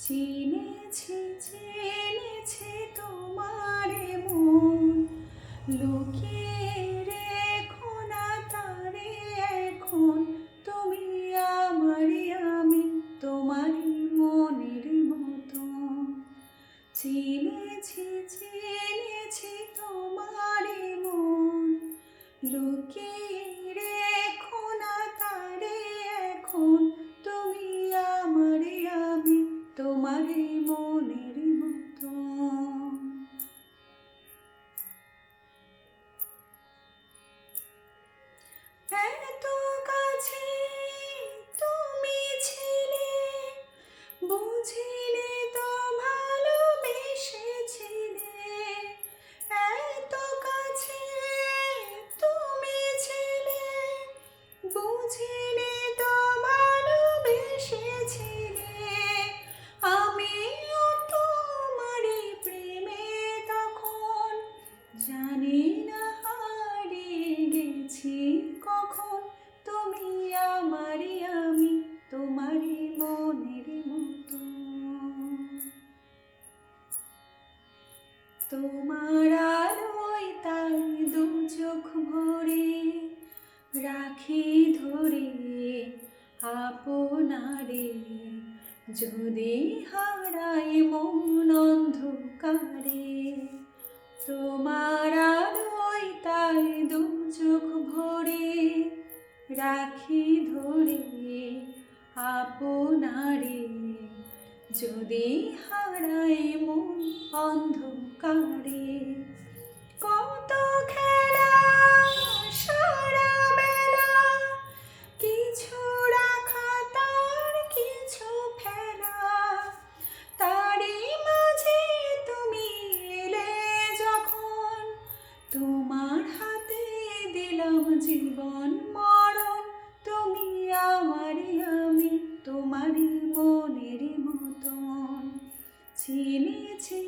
চিনেছি চিনেছি তোমারে মন, লুকিয়ে রেখো না তারে এখন। তুমি আমারই, আমি তোমারই মনের মতন। চিনেছি চিনেছি তোমারে মন, লুকিয়ে রেখো না তারে এখন। তুমি আমারই, আমি তোমারই মনের মতন। এত কাছে তুমি ছিলে, বুঝিলে তো ভালোবেসেছিলে। এত কাছে তুমি ছিলে, বুঝিলে তো ভালোবেসেছিলে। আমিও তোমারই প্রেমে তখন, জানি না হারিয়ে গেছি কখন। তুমি আমারই, আমি তোমারই মনের মতন। তোমার আলোয় তাই দু চোখ ভরে রাখি ধরে আপনারে। যদি হারাই মন অন্ধকারে, তোমার আলোয় তাই দু চোখ ভরে রাখি ধরে আপনারে। যদি হারাই মন অন্ধকারে, কত খেলা সারা বেলা, কিছু রাখা তার কিছু ফেলা। তারই মাঝে তুমি এলে যখন, তোমার হাতে দিলাম জীবন মরণ। তুমি আমারই, আমি তোমারই মনের মতন। চিনেছি